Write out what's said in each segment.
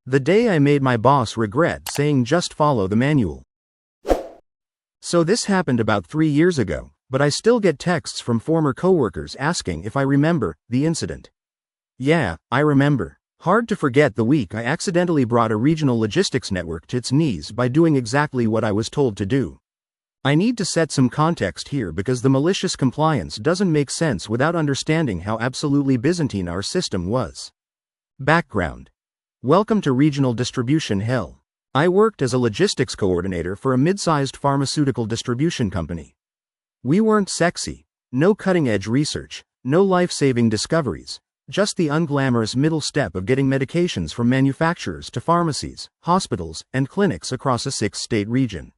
The day I made my boss regret saying just follow the manual. So this happened about 3 years ago, but I still get texts from former coworkers asking if I remember the incident. Yeah, I remember. Hard to forget the week I accidentally brought a regional logistics network to its knees by doing exactly what I was told to do. I need to set some context here because the malicious compliance doesn't make sense without understanding how absolutely Byzantine our system was. Background. Welcome to regional distribution hell. I worked as a logistics coordinator for a mid-sized pharmaceutical distribution company. We weren't sexy, no cutting-edge research, no life-saving discoveries, just the unglamorous middle step of getting medications from manufacturers to pharmacies, hospitals, and clinics across a 6-state region.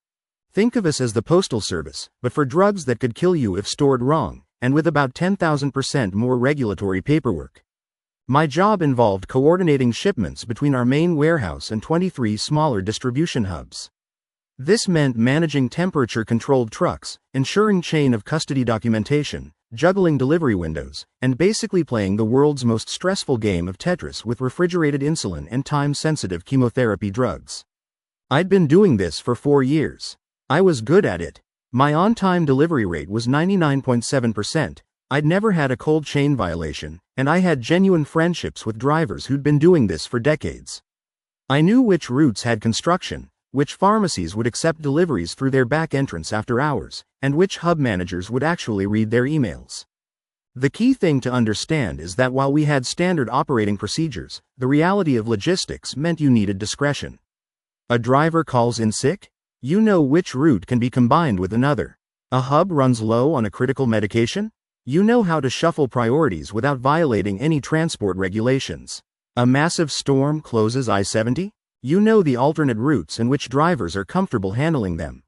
Think of us as the postal service, but for drugs that could kill you if stored wrong, and with about 10,000% more regulatory paperwork. My job involved coordinating shipments between our main warehouse and 23 smaller distribution hubs. This meant managing temperature-controlled trucks, ensuring chain of custody documentation, juggling delivery windows, and basically playing the world's most stressful game of Tetris with refrigerated insulin and time-sensitive chemotherapy drugs. I'd been doing this for 4 years. I was good at it. My on-time delivery rate was 99.7%. I'd never had a cold chain violation, and I had genuine friendships with drivers who'd been doing this for decades. I knew which routes had construction, which pharmacies would accept deliveries through their back entrance after hours, and which hub managers would actually read their emails. The key thing to understand is that while we had standard operating procedures, the reality of logistics meant you needed discretion. A driver calls in sick? You know which route can be combined with another. A hub runs low on a critical medication? You know how to shuffle priorities without violating any transport regulations. A massive storm closes I-70? You know the alternate routes and which drivers are comfortable handling them.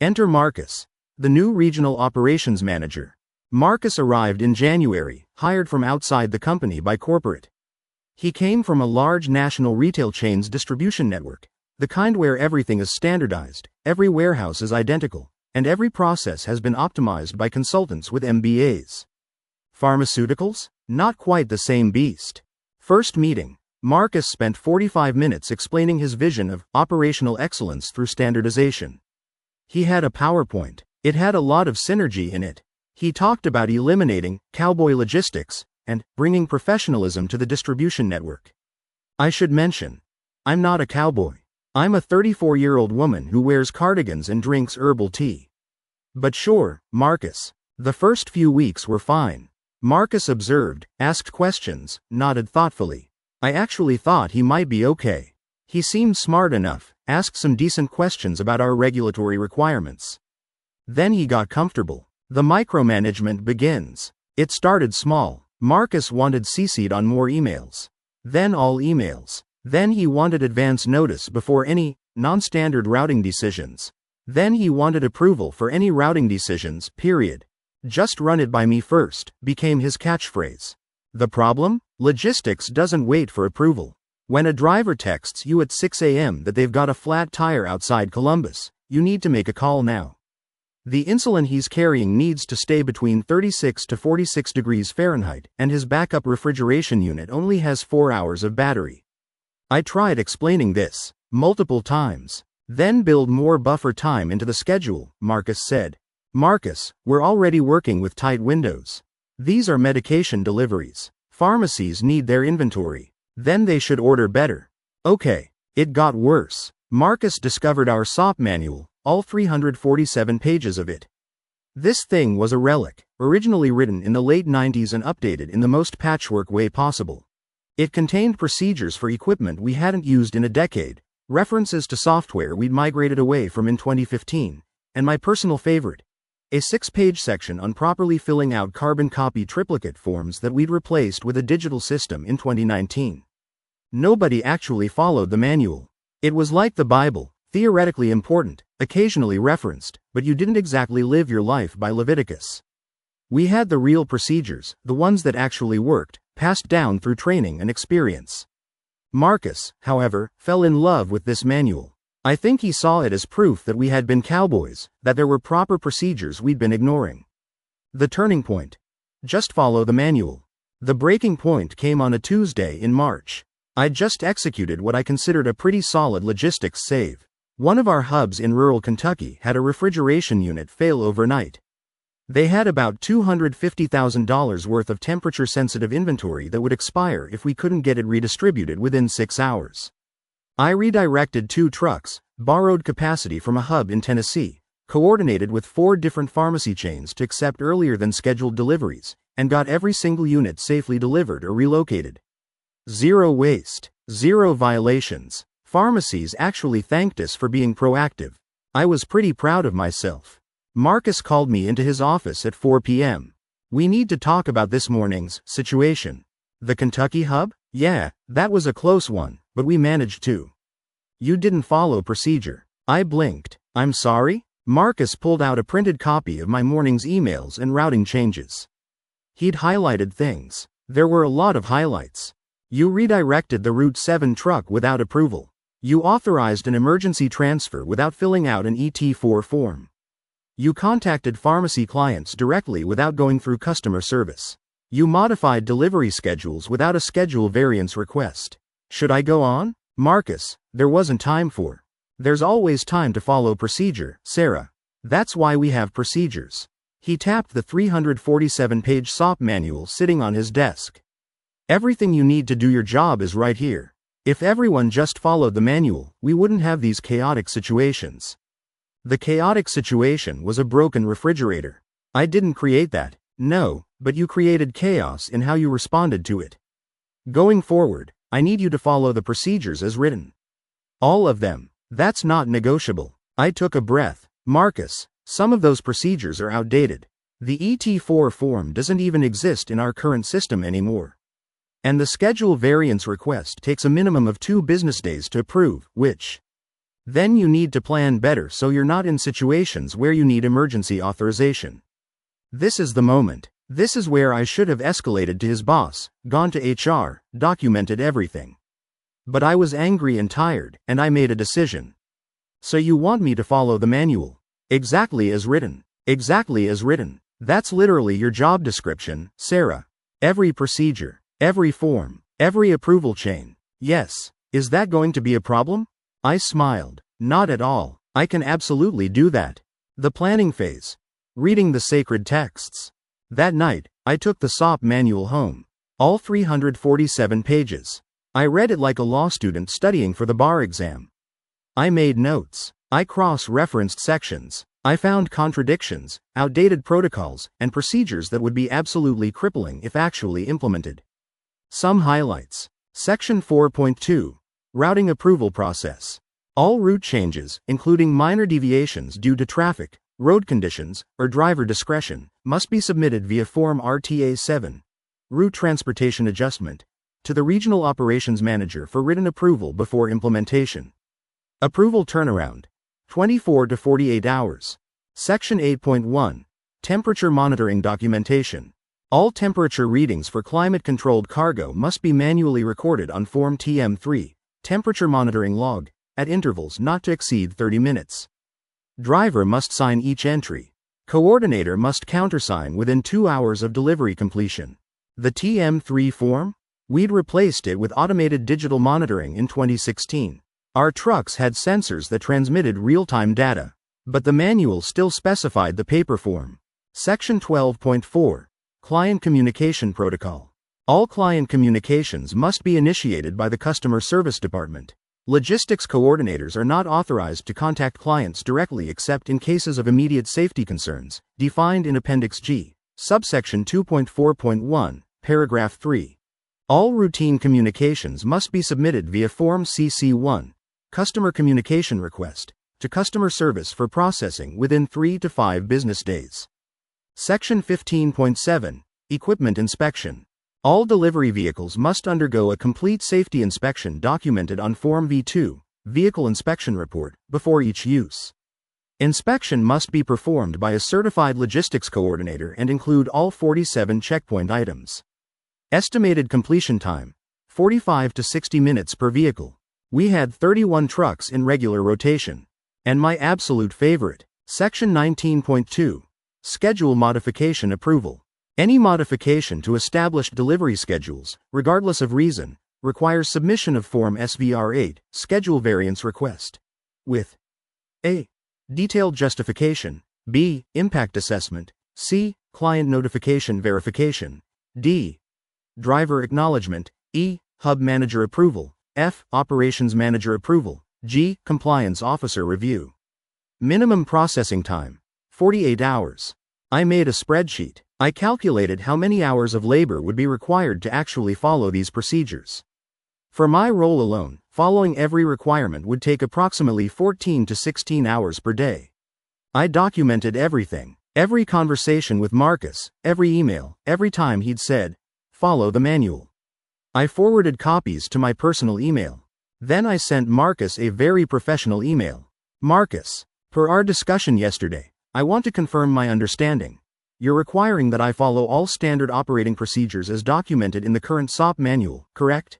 Enter Marcus, the new regional operations manager. Marcus arrived in January, hired from outside the company by corporate. He came from a large national retail chain's distribution network, the kind where everything is standardized, every warehouse is identical, and every process has been optimized by consultants with MBAs. Pharmaceuticals? Not quite the same beast. First meeting, Marcus spent 45 minutes explaining his vision of operational excellence through standardization. He had a PowerPoint. It had a lot of synergy in it. He talked about eliminating cowboy logistics and bringing professionalism to the distribution network. I should mention, I'm not a cowboy. I'm a 34-year-old woman who wears cardigans and drinks herbal tea. But sure, Marcus. The first few weeks were fine. Marcus observed, asked questions, nodded thoughtfully. I actually thought he might be okay. He seemed smart enough, asked some decent questions about our regulatory requirements. Then he got comfortable. The micromanagement begins. It started small. Marcus wanted CC'd on more emails. Then all emails. Then he wanted advance notice before any non-standard routing decisions. Then he wanted approval for any routing decisions, period. Just run it by me first, became his catchphrase. The problem? Logistics doesn't wait for approval. When a driver texts you at 6 a.m. that they've got a flat tire outside Columbus, you need to make a call now. The insulin he's carrying needs to stay between 36 to 46 degrees Fahrenheit, and his backup refrigeration unit only has 4 hours of battery. I tried explaining this multiple times. Then build more buffer time into the schedule, Marcus said. Marcus, we're already working with tight windows. These are medication deliveries. Pharmacies need their inventory. Then they should order better. Okay, it got worse. Marcus discovered our SOP manual, all 347 pages of it. This thing was a relic, originally written in the late 90s and updated in the most patchwork way possible. It contained procedures for equipment we hadn't used in a decade, references to software we'd migrated away from in 2015, and my personal favorite, a 6-page section on properly filling out carbon copy triplicate forms that we'd replaced with a digital system in 2019. Nobody actually followed the manual. It was like the Bible, theoretically important, occasionally referenced, but you didn't exactly live your life by Leviticus. We had the real procedures, the ones that actually worked, passed down through training and experience. Marcus, however, fell in love with this manual. I think he saw it as proof that we had been cowboys, that there were proper procedures we'd been ignoring. The turning point. Just follow the manual. The breaking point came on a Tuesday in March. I just executed what I considered a pretty solid logistics save. One of our hubs in rural Kentucky had a refrigeration unit fail overnight. They had about $250,000 worth of temperature-sensitive inventory that would expire if we couldn't get it redistributed within 6 hours. I redirected 2 trucks, borrowed capacity from a hub in Tennessee, coordinated with 4 different pharmacy chains to accept earlier than scheduled deliveries, and got every single unit safely delivered or relocated. 0 waste, 0 violations. Pharmacies actually thanked us for being proactive. I was pretty proud of myself. Marcus called me into his office at 4 p.m. We need to talk about this morning's situation. The Kentucky hub? Yeah, that was a close one, but we managed to. You didn't follow procedure. I blinked. I'm sorry? Marcus pulled out a printed copy of my morning's emails and routing changes. He'd highlighted things. There were a lot of highlights. You redirected the Route 7 truck without approval. You authorized an emergency transfer without filling out an ET4 form. You contacted pharmacy clients directly without going through customer service. You modified delivery schedules without a schedule variance request. Should I go on? Marcus, there wasn't time for. There's always time to follow procedure, Sarah. That's why we have procedures. He tapped the 347-page SOP manual sitting on his desk. Everything you need to do your job is right here. If everyone just followed the manual, we wouldn't have these chaotic situations. The chaotic situation was a broken refrigerator. I didn't create that, no, but you created chaos in how you responded to it. Going forward, I need you to follow the procedures as written. All of them. That's not negotiable. I took a breath. Marcus, some of those procedures are outdated. The ET4 form doesn't even exist in our current system anymore. And the schedule variance request takes a minimum of 2 business days to approve, which then you need to plan better so you're not in situations where you need emergency authorization. This is the moment. This is where I should have escalated to his boss, gone to HR, documented everything. But I was angry and tired, and I made a decision. So you want me to follow the manual? Exactly as written. Exactly as written. That's literally your job description, Sarah. Every procedure, every form, every approval chain. Yes. Is that going to be a problem? I smiled. Not at all. I can absolutely do that. The planning phase. Reading the sacred texts. That night, I took the SOP manual home. All 347 pages. I read it like a law student studying for the bar exam. I made notes. I cross-referenced sections. I found contradictions, outdated protocols, and procedures that would be absolutely crippling if actually implemented. Some highlights. Section 4.2. Routing approval process. All route changes, including minor deviations due to traffic, road conditions, or driver discretion, must be submitted via Form RTA-7, Route Transportation Adjustment, to the Regional Operations Manager for written approval before implementation. Approval turnaround, 24 to 48 hours. Section 8.1. Temperature monitoring documentation. All temperature readings for climate-controlled cargo must be manually recorded on Form TM3, Temperature Monitoring Log, at intervals not to exceed 30 minutes. Driver must sign each entry. Coordinator must countersign within 2 hours of delivery completion. The TM3 form? We'd replaced it with automated digital monitoring in 2016. Our trucks had sensors that transmitted real-time data, but the manual still specified the paper form. Section 12.4. Client Communication Protocol. All client communications must be initiated by the Customer Service Department. Logistics coordinators are not authorized to contact clients directly except in cases of immediate safety concerns, defined in Appendix G, subsection 2.4.1, paragraph 3. All routine communications must be submitted via Form CC1, Customer Communication Request, to customer service for processing within 3 to 5 business days. Section 15.7, Equipment Inspection. All delivery vehicles must undergo a complete safety inspection documented on Form V2, Vehicle Inspection Report, before each use. Inspection must be performed by a certified logistics coordinator and include all 47 checkpoint items. Estimated completion time, 45 to 60 minutes per vehicle. We had 31 trucks in regular rotation. And my absolute favorite, Section 19.2, Schedule Modification Approval. Any modification to established delivery schedules, regardless of reason, requires submission of Form SVR8, Schedule Variance Request. With A. Detailed justification. B. Impact assessment. C. Client notification verification. D. Driver acknowledgement. E. Hub manager approval. F. Operations manager approval. G. Compliance officer review. Minimum processing time: 48 hours. I made a spreadsheet. I calculated how many hours of labor would be required to actually follow these procedures. For my role alone, following every requirement would take approximately 14 to 16 hours per day. I documented everything, every conversation with Marcus, every email, every time he'd said, "Follow the manual." I forwarded copies to my personal email. Then I sent Marcus a very professional email. "Marcus, per our discussion yesterday, I want to confirm my understanding. You're requiring that I follow all standard operating procedures as documented in the current SOP manual, correct?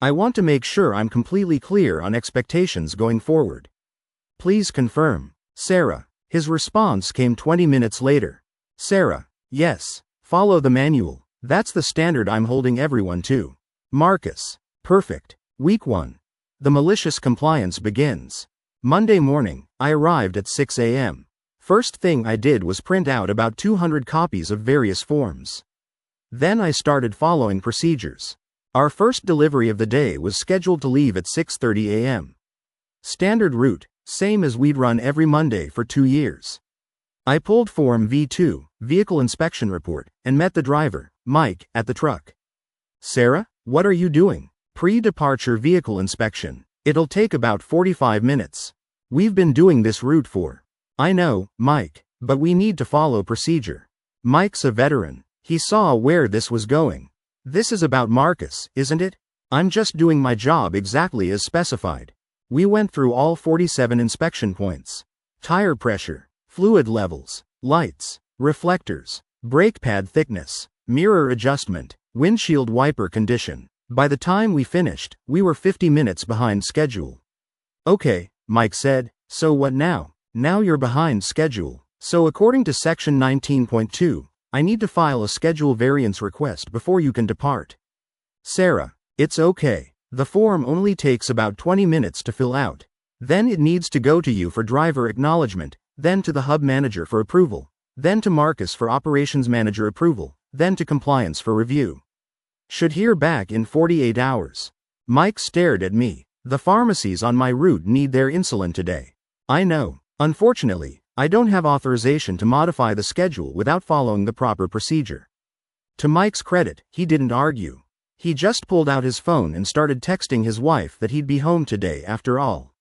I want to make sure I'm completely clear on expectations going forward. Please confirm." Sarah. His response came 20 minutes later. Sarah: "Yes, follow the manual. That's the standard I'm holding everyone to." Marcus: "Perfect. Week 1. The malicious compliance begins. Monday morning, I arrived at 6 a.m. First thing I did was print out about 200 copies of various forms. Then I started following procedures. Our first delivery of the day was scheduled to leave at 6:30 a.m. Standard route, same as we'd run every Monday for 2 years. I pulled Form V2, Vehicle Inspection Report, and met the driver, Mike, at the truck. "Sarah, what are you doing?" "Pre-departure vehicle inspection. It'll take about 45 minutes. We've been doing this route for." "I know, Mike, but we need to follow procedure." Mike's a veteran. He saw where this was going. "This is about Marcus, isn't it? I'm just doing my job exactly as specified." We went through all 47 inspection points. Tire pressure, fluid levels, lights, reflectors, brake pad thickness, mirror adjustment, windshield wiper condition. By the time we finished, we were 50 minutes behind schedule. "Okay," Mike said, "so what now?" "Now you're behind schedule. So according to Section 19.2, I need to file a schedule variance request before you can depart." Sarah: "It's okay. The form only takes about 20 minutes to fill out. Then it needs to go to you for driver acknowledgement, then to the hub manager for approval, then to Marcus for operations manager approval, then to compliance for review. Should hear back in 48 hours. Mike stared at me. "The pharmacies on my route need their insulin today." "I know. Unfortunately, I don't have authorization to modify the schedule without following the proper procedure." To Mike's credit, he didn't argue. He just pulled out his phone and started texting his wife that he'd be home today after all.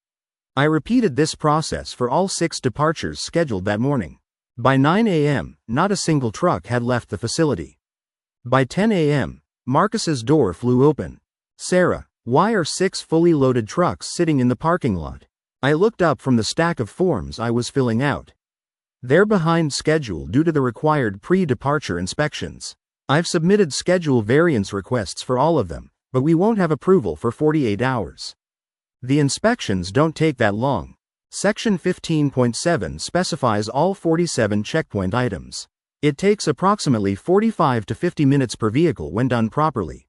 I repeated this process for all 6 departures scheduled that morning. By 9 a.m., not a single truck had left the facility. By 10 a.m., Marcus's door flew open. "Sarah, why are 6 fully loaded trucks sitting in the parking lot?" I looked up from the stack of forms I was filling out. "They're behind schedule due to the required pre-departure inspections. I've submitted schedule variance requests for all of them, but we won't have approval for 48 hours. The inspections don't take that long. Section 15.7 specifies all 47 checkpoint items. It takes approximately 45 to 50 minutes per vehicle when done properly.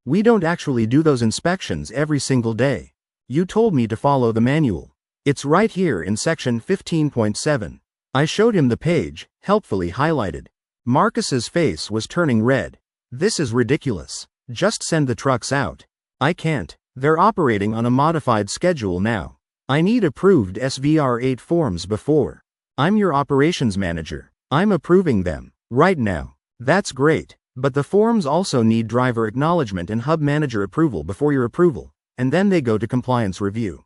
We don't actually do those inspections every single day. You told me to follow the manual. It's right here in Section 15.7. I showed him the page, helpfully highlighted. Marcus's face was turning red. "This is ridiculous. Just send the trucks out." "I can't. They're operating on a modified schedule now. I need approved SVR8 forms before. I'm your operations manager. I'm approving them right now." "That's great, but the forms also need driver acknowledgement and hub manager approval before your approval, and then they go to compliance review.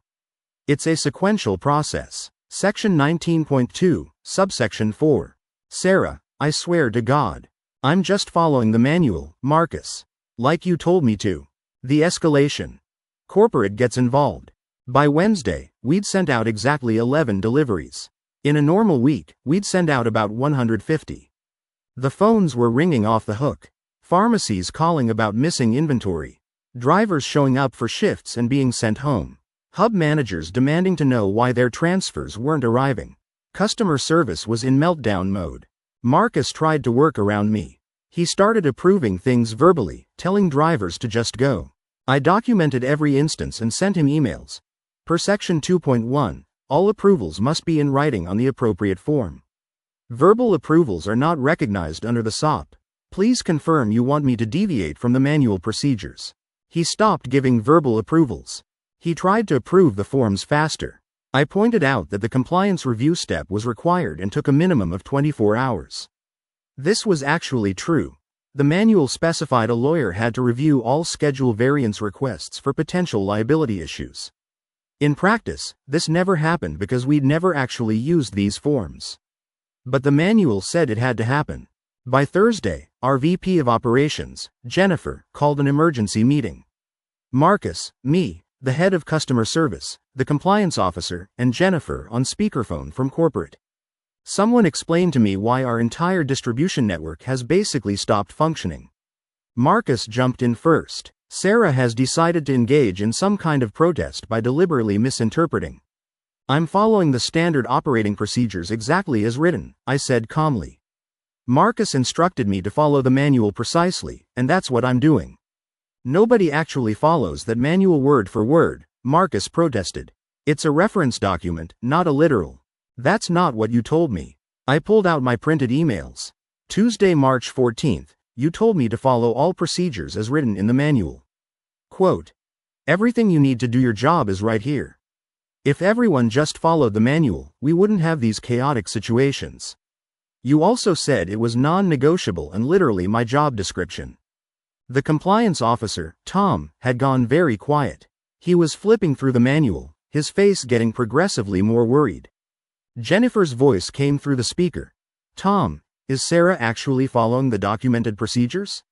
It's a sequential process." Section 19.2, subsection 4. "Sarah, I swear to God. I'm just following the manual, Marcus. Like you told me to." The escalation. Corporate gets involved. By Wednesday, we'd sent out exactly 11 deliveries. In a normal week, we'd send out about 150. The phones were ringing off the hook. Pharmacies calling about missing inventory. Drivers showing up for shifts and being sent home. Hub managers demanding to know why their transfers weren't arriving. Customer service was in meltdown mode. Marcus tried to work around me. He started approving things verbally, telling drivers to just go. I documented every instance and sent him emails. Per Section 2.1, all approvals must be in writing on the appropriate form. Verbal approvals are not recognized under the SOP. Please confirm you want me to deviate from the manual procedures. He stopped giving verbal approvals. He tried to approve the forms faster. I pointed out that the compliance review step was required and took a minimum of 24 hours. This was actually true. The manual specified a lawyer had to review all schedule variance requests for potential liability issues. In practice, this never happened because we'd never actually used these forms. But the manual said it had to happen. By Thursday, our VP of Operations, Jennifer, called an emergency meeting. Marcus, me, the head of customer service, the compliance officer, and Jennifer on speakerphone from corporate. Someone explained to me why our entire distribution network has basically stopped functioning. Marcus jumped in first. Sarah has decided to engage in some kind of protest by deliberately misinterpreting. I'm following the standard operating procedures exactly as written, I said calmly. Marcus instructed me to follow the manual precisely, and that's what I'm doing. Nobody actually follows that manual word for word, Marcus protested. It's a reference document, not a literal. That's not what you told me. I pulled out my printed emails. Tuesday, March 14th, you told me to follow all procedures as written in the manual. Quote, everything you need to do your job is right here. If everyone just followed the manual, we wouldn't have these chaotic situations. You also said it was non-negotiable and literally my job description. The compliance officer, Tom, had gone very quiet. He was flipping through the manual, his face getting progressively more worried. Jennifer's voice came through the speaker. Tom, is Sarah actually following the documented procedures?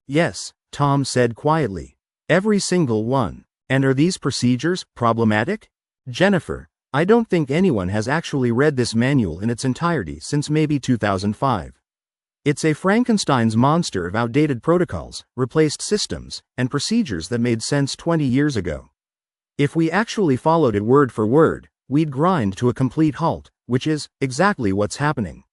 Yes, Tom said quietly. Every single one. And are these procedures problematic? Jennifer, I don't think anyone has actually read this manual in its entirety since maybe 2005. It's a Frankenstein's monster of outdated protocols, replaced systems, and procedures that made sense 20 years ago. If we actually followed it word for word, we'd grind to a complete halt, which is exactly what's happening.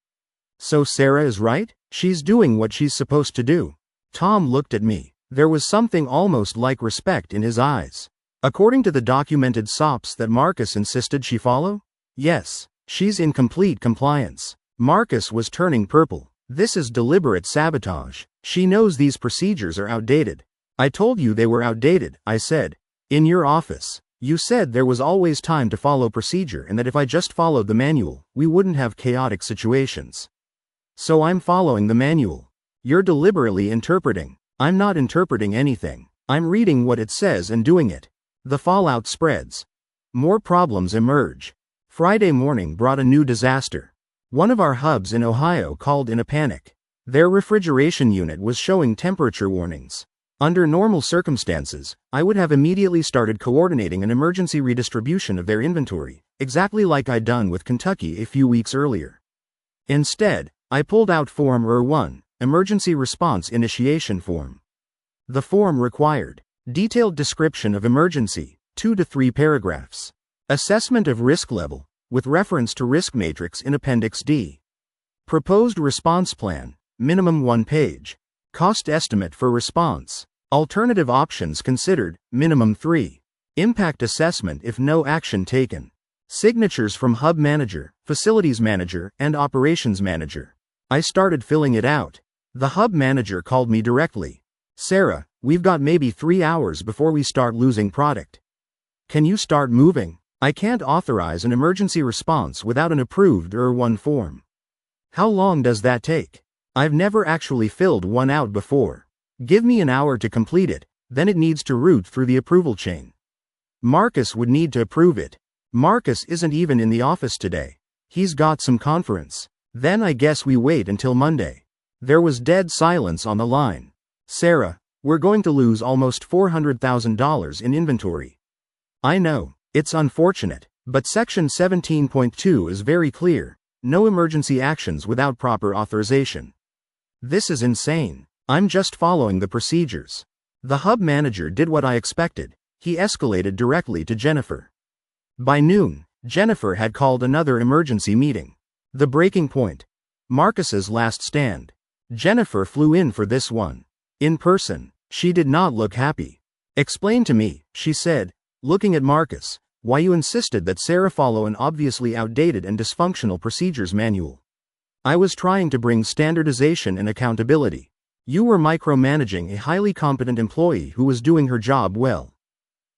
So Sarah is right? She's doing what she's supposed to do. Tom looked at me. There was something almost like respect in his eyes. According to the documented SOPs that Marcus insisted she follow? Yes, she's in complete compliance. Marcus was turning purple. This is deliberate sabotage. She knows these procedures are outdated. I told you they were outdated, I said. In your office. You said there was always time to follow procedure and that if I just followed the manual, we wouldn't have chaotic situations. So I'm following the manual. You're deliberately interpreting. I'm not interpreting anything. I'm reading what it says and doing it. The fallout spreads. More problems emerge. Friday morning brought a new disaster. One of our hubs in Ohio called in a panic. Their refrigeration unit was showing temperature warnings. Under normal circumstances, I would have immediately started coordinating an emergency redistribution of their inventory, exactly like I'd done with Kentucky a few weeks earlier. Instead, I pulled out Form ER1, Emergency Response Initiation Form. The form required detailed description of emergency, 2 to 3 paragraphs. Assessment of risk level, with reference to risk matrix in Appendix D. Proposed response plan, minimum 1 page. Cost estimate for response. Alternative options considered, minimum 3. Impact assessment if no action taken. Signatures from Hub Manager, Facilities Manager, and Operations Manager. I started filling it out. The Hub Manager called me directly. Sarah, we've got maybe 3 hours before we start losing product. Can you start moving? I can't authorize an emergency response without an approved ER1 form. How long does that take? I've never actually filled one out before. Give me an hour to complete it, then it needs to route through the approval chain. Marcus would need to approve it. Marcus isn't even in the office today. He's got some conference. Then I guess we wait until Monday. There was dead silence on the line. Sarah, we're going to lose almost $400,000 in inventory. I know, it's unfortunate, but Section 17.2 is very clear. No emergency actions without proper authorization. This is insane. I'm just following the procedures. The Hub Manager did what I expected. He escalated directly to Jennifer. By noon, Jennifer had called another emergency meeting. The breaking point. Marcus's last stand. Jennifer flew in for this one. In person, she did not look happy. Explain to me, she said, looking at Marcus, why you insisted that Sarah follow an obviously outdated and dysfunctional procedures manual. I was trying to bring standardization and accountability. You were micromanaging a highly competent employee who was doing her job well.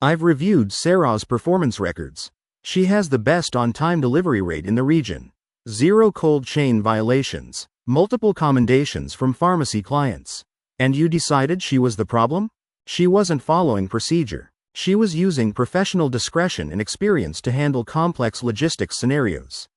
I've reviewed Sarah's performance records. She has the best on-time delivery rate in the region. 0 cold chain violations. Multiple commendations from pharmacy clients. And you decided she was the problem? She wasn't following procedure. She was using professional discretion and experience to handle complex logistics scenarios.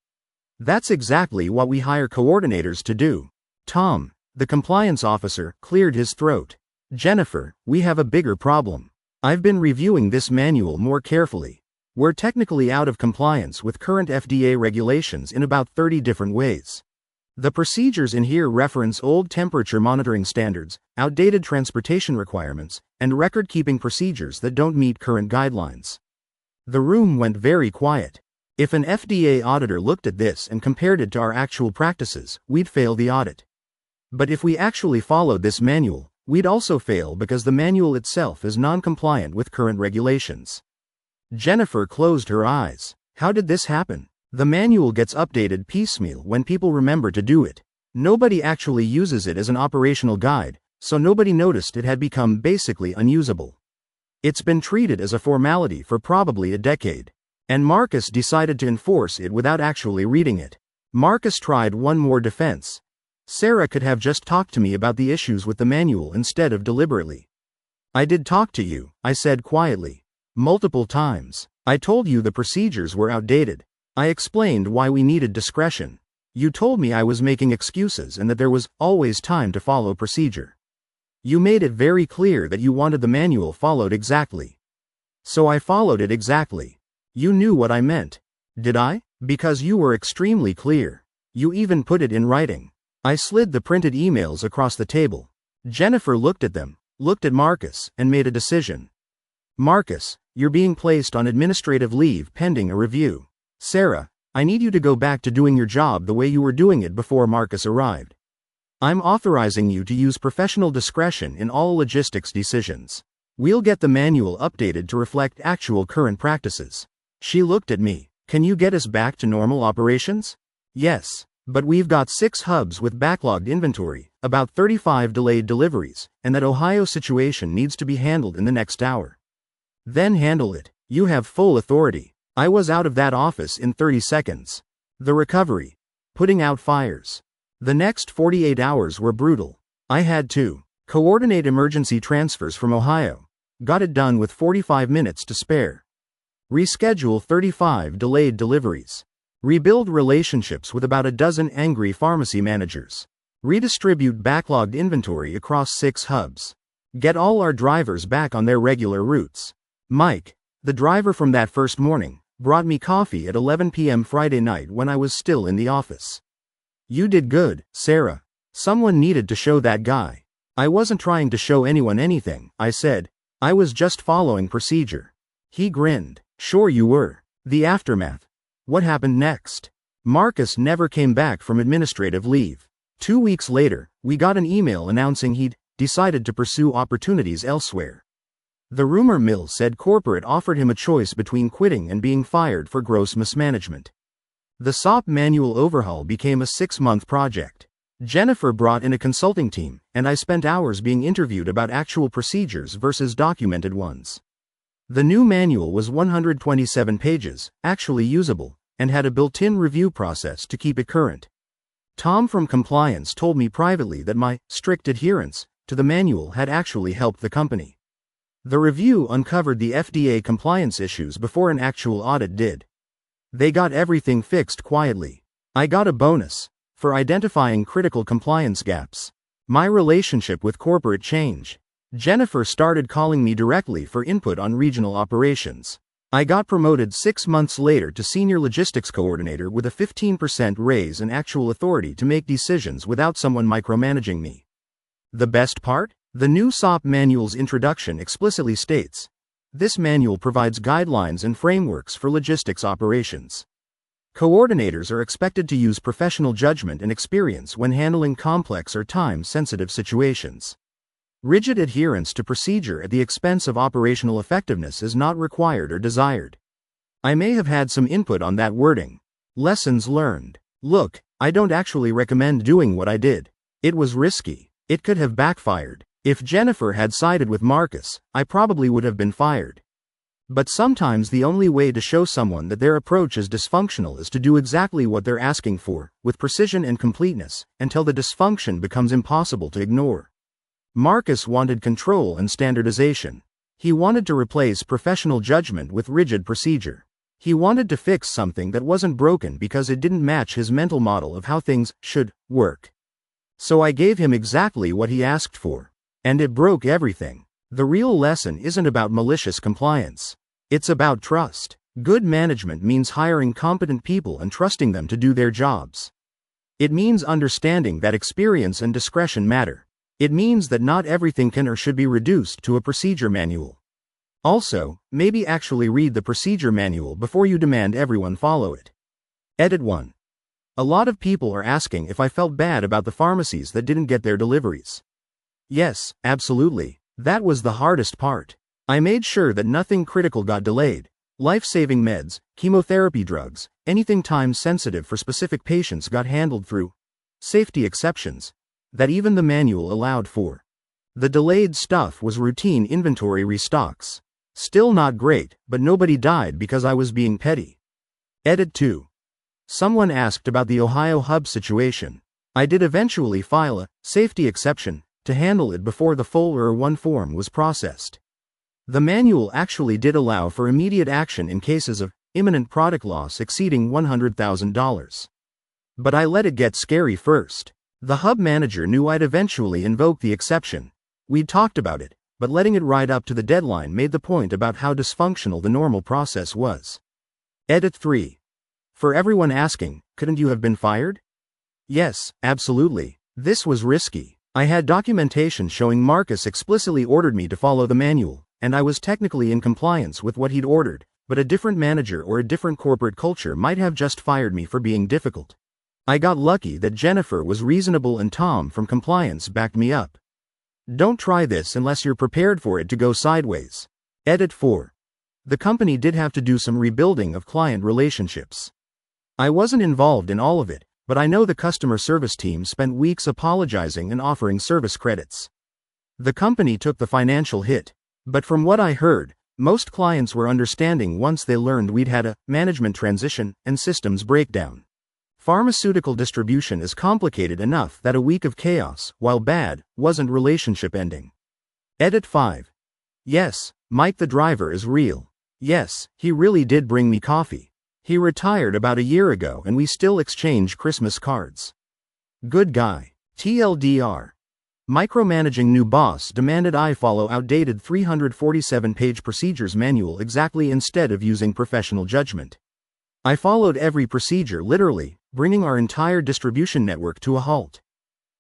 That's exactly what we hire coordinators to do. Tom, the compliance officer, cleared his throat. Jennifer, we have a bigger problem. I've been reviewing this manual more carefully. We're technically out of compliance with current FDA regulations in about 30 different ways. The procedures in here reference old temperature monitoring standards, outdated transportation requirements, and record-keeping procedures that don't meet current guidelines. The room went very quiet. If an FDA auditor looked at this and compared it to our actual practices, we'd fail the audit. But if we actually followed this manual, we'd also fail because the manual itself is non-compliant with current regulations. Jennifer closed her eyes. How did this happen? The manual gets updated piecemeal when people remember to do it. Nobody actually uses it as an operational guide, so nobody noticed it had become basically unusable. It's been treated as a formality for probably a decade. And Marcus decided to enforce it without actually reading it. Marcus tried one more defense. Sarah could have just talked to me about the issues with the manual instead of deliberately. I did talk to you, I said quietly. Multiple times. I told you the procedures were outdated. I explained why we needed discretion. You told me I was making excuses and that there was always time to follow procedure. You made it very clear that you wanted the manual followed exactly. So I followed it exactly. You knew what I meant. Did I? Because you were extremely clear. You even put it in writing. I slid the printed emails across the table. Jennifer looked at them, looked at Marcus, and made a decision. Marcus, you're being placed on administrative leave pending a review. Sarah, I need you to go back to doing your job the way you were doing it before Marcus arrived. I'm authorizing you to use professional discretion in all logistics decisions. We'll get the manual updated to reflect actual current practices. She looked at me. Can you get us back to normal operations? Yes, but we've got 6 hubs with backlogged inventory, about 35 delayed deliveries, and that Ohio situation needs to be handled in the next hour. Then handle it. You have full authority. I was out of that office in 30 seconds. The recovery. Putting out fires. The next 48 hours were brutal. I had to coordinate emergency transfers from Ohio. Got it done with 45 minutes to spare. Reschedule 35 delayed deliveries. Rebuild relationships with about a dozen angry pharmacy managers. Redistribute backlogged inventory across 6 hubs. Get all our drivers back on their regular routes. Mike, the driver from that first morning, brought me coffee at 11 p.m. Friday night when I was still in the office. You did good, Sarah. Someone needed to show that guy. I wasn't trying to show anyone anything, I said. I was just following procedure. He grinned. Sure you were. The aftermath. What happened next? Marcus never came back from administrative leave. 2 weeks later, we got an email announcing he'd decided to pursue opportunities elsewhere. The rumor mill said corporate offered him a choice between quitting and being fired for gross mismanagement. The SOP manual overhaul became a 6-month project. Jennifer brought in a consulting team, and I spent hours being interviewed about actual procedures versus documented ones. The new manual was 127 pages, actually usable, and had a built-in review process to keep it current. Tom from compliance told me privately that my strict adherence to the manual had actually helped the company. The review uncovered the FDA compliance issues before an actual audit did. They got everything fixed quietly. I got a bonus for identifying critical compliance gaps. My relationship with corporate changed. Jennifer started calling me directly for input on regional operations. I got promoted 6 months later to senior logistics coordinator with a 15% raise and actual authority to make decisions without someone micromanaging me. The best part? The new SOP manual's introduction explicitly states, this manual provides guidelines and frameworks for logistics operations. Coordinators are expected to use professional judgment and experience when handling complex or time-sensitive situations. Rigid adherence to procedure at the expense of operational effectiveness is not required or desired. I may have had some input on that wording. Lessons learned. Look, I don't actually recommend doing what I did. It was risky. It could have backfired. If Jennifer had sided with Marcus, I probably would have been fired. But sometimes the only way to show someone that their approach is dysfunctional is to do exactly what they're asking for, with precision and completeness, until the dysfunction becomes impossible to ignore. Marcus wanted control and standardization. He wanted to replace professional judgment with rigid procedure. He wanted to fix something that wasn't broken because it didn't match his mental model of how things should work. So I gave him exactly what he asked for. And it broke everything. The real lesson isn't about malicious compliance. It's about trust. Good management means hiring competent people and trusting them to do their jobs. It means understanding that experience and discretion matter. It means that not everything can or should be reduced to a procedure manual. Also, maybe actually read the procedure manual before you demand everyone follow it. Edit 1. A lot of people are asking if I felt bad about the pharmacies that didn't get their deliveries. Yes, absolutely. That was the hardest part. I made sure that nothing critical got delayed. Life-saving meds, chemotherapy drugs, anything time-sensitive for specific patients got handled through safety exceptions that even the manual allowed for. The delayed stuff was routine inventory restocks. Still not great, but nobody died because I was being petty. Edit 2. Someone asked about the Ohio hub situation. I did eventually file a safety exception to handle it before the full ER1 form was processed. The manual actually did allow for immediate action in cases of imminent product loss exceeding $100,000. But I let it get scary first. The hub manager knew I'd eventually invoke the exception. We'd talked about it, but letting it ride up to the deadline made the point about how dysfunctional the normal process was. Edit 3. For everyone asking, couldn't you have been fired? Yes, absolutely. This was risky. I had documentation showing Marcus explicitly ordered me to follow the manual, and I was technically in compliance with what he'd ordered, but a different manager or a different corporate culture might have just fired me for being difficult. I got lucky that Jennifer was reasonable and Tom from compliance backed me up. Don't try this unless you're prepared for it to go sideways. Edit 4. The company did have to do some rebuilding of client relationships. I wasn't involved in all of it, but I know the customer service team spent weeks apologizing and offering service credits. The company took the financial hit, but from what I heard, most clients were understanding once they learned we'd had a management transition and systems breakdown. Pharmaceutical distribution is complicated enough that a week of chaos, while bad, wasn't relationship ending. Edit 5. Yes, Mike the driver is real. Yes, he really did bring me coffee. He retired about a year ago and we still exchange Christmas cards. Good guy. TLDR. Micromanaging new boss demanded I follow outdated 347-page procedures manual exactly instead of using professional judgment. I followed every procedure literally, bringing our entire distribution network to a halt.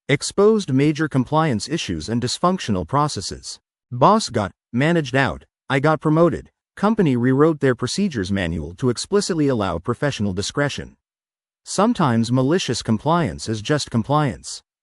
Exposed major compliance issues and dysfunctional processes. Boss got managed out. I got promoted. Company rewrote their procedures manual to explicitly allow professional discretion. Sometimes malicious compliance is just compliance.